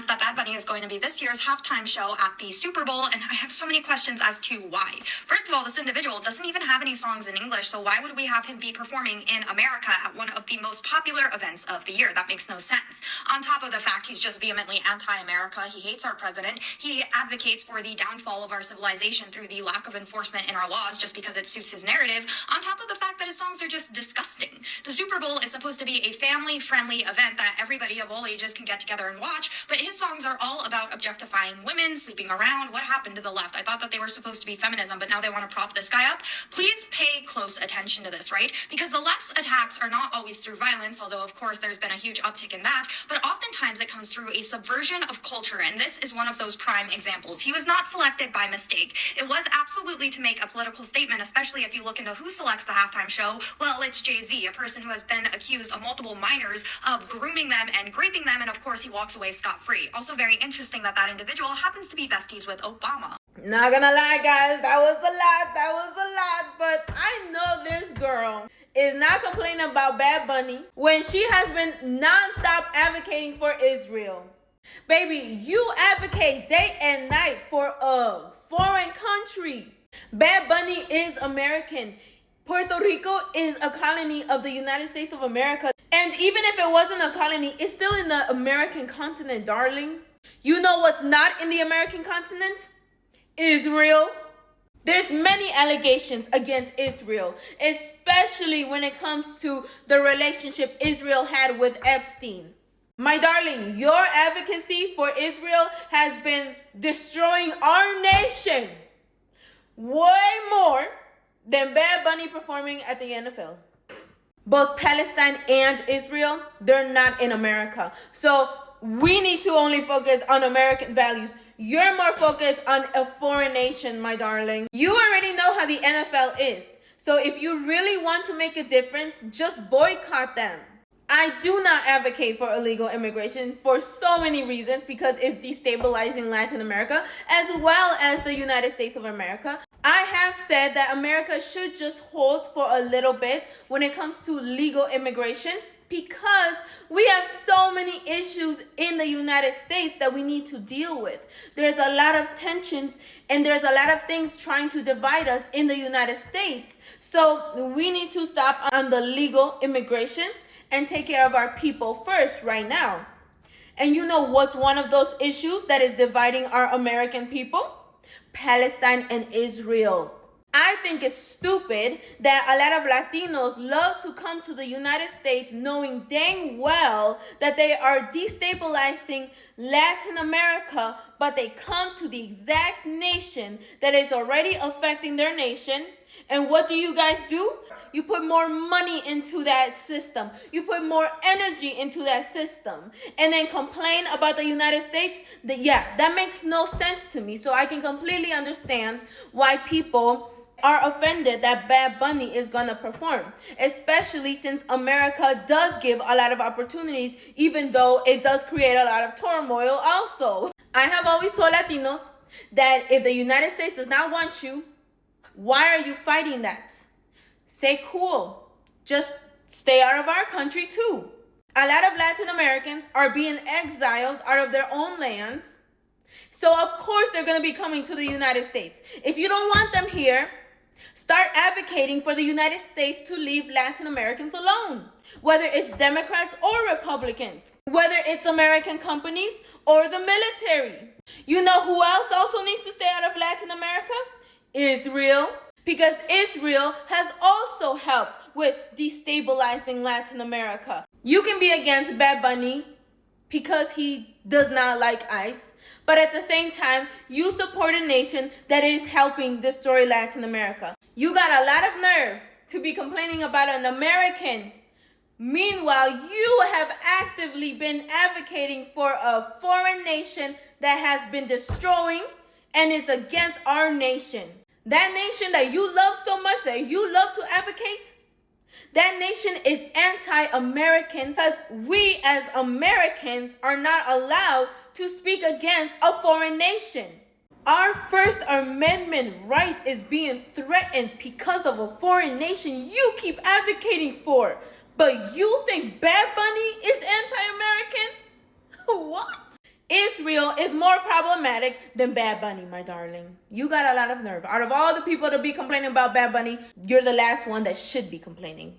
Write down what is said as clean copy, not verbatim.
announced that Bad Bunny is going to be this year's halftime show at the Super Bowl, and I have so many questions as to why. First of all, this individual doesn't even have any songs in English, so why would we have him be performing in America at one of the most popular events of the year? That makes no sense. On top of the fact he's just vehemently anti-America, he hates our president, he advocates for the downfall of our civilization through the lack of enforcement in our laws just because it suits his narrative, on top of the fact that his songs are just disgusting. The Super Bowl is supposed to be a family-friendly event that everybody of all ages can get together and watch, but his songs are all about objectifying women, sleeping around. What happened to the left? I thought that they were supposed to be feminism, but now they want to prop this guy up. Please pay close attention to this, right? Because the left's attacks are not always through violence, although of course there's been a huge uptick in that, but oftentimes it comes through a subversion of culture, and this is one of those prime examples. He was not selected by mistake. It was absolutely to make a political statement, especially if you look into who selects the halftime show. Well, it's Jay-Z, a person who has been accused of multiple minors of grooming them and raping them, and of course he walks away scot-free. Also very interesting that that individual happens to be besties with Obama. Not gonna lie, guys, that was a lot, but I know this girl is not complaining about Bad Bunny when she has been non-stop advocating for Israel. Baby, you advocate day and night for a foreign country. Bad Bunny is American. Puerto Rico is a colony of the United States of America. And even if it wasn't a colony, it's still in the American continent, darling. You know what's not in the American continent? Israel. There's many allegations against Israel, especially when it comes to the relationship Israel had with Epstein. My darling, your advocacy for Israel has been destroying our nation way more than Bad Bunny performing at the NFL. Both Palestine and Israel, they're not in America. So we need to only focus on American values. You're more focused on a foreign nation, my darling. You already know how the NFL is. So if you really want to make a difference, just boycott them. I do not advocate for illegal immigration for so many reasons, because it's destabilizing Latin America as well as the United States of America. I have said that America should just hold for a little bit when it comes to legal immigration, because we have so many issues in the United States that we need to deal with. There's a lot of tensions and there's a lot of things trying to divide us in the United States. So we need to stop on the legal immigration and take care of our people first right now. And you know what's one of those issues that is dividing our American people? Palestine and Israel. I think it's stupid that a lot of Latinos love to come to the United States knowing dang well that they are destabilizing Latin America, but they come to the exact nation that is already affecting their nation. And what do you guys do? You put more money into that system. You put more energy into that system. And then complain about the United States? That makes no sense to me. So I can completely understand why people are offended that Bad Bunny is gonna perform, especially since America does give a lot of opportunities, even though it does create a lot of turmoil also. I have always told Latinos that if the United States does not want you, why are you fighting that? Say cool, just stay out of our country too. A lot of Latin Americans are being exiled out of their own lands. So of course they're gonna be coming to the United States. If you don't want them here, start advocating for the United States to leave Latin Americans alone, whether it's Democrats or Republicans, whether it's American companies or the military. You know who else also needs to stay out of Latin America? Israel. Because Israel has also helped with destabilizing Latin America. You can be against Bad Bunny because he does not like ICE, but at the same time, you support a nation that is helping destroy Latin America. You got a lot of nerve to be complaining about an American. Meanwhile, you have actively been advocating for a foreign nation that has been destroying and is against our nation. That nation that you love so much, that you love to advocate, that nation is anti-American because we as Americans are not allowed to speak against a foreign nation. Our First Amendment right is being threatened because of a foreign nation you keep advocating for. But you think Bad Bunny is anti-American? What? Israel is more problematic than Bad Bunny, my darling. You got a lot of nerve. Out of all the people to be complaining about Bad Bunny, you're the last one that should be complaining.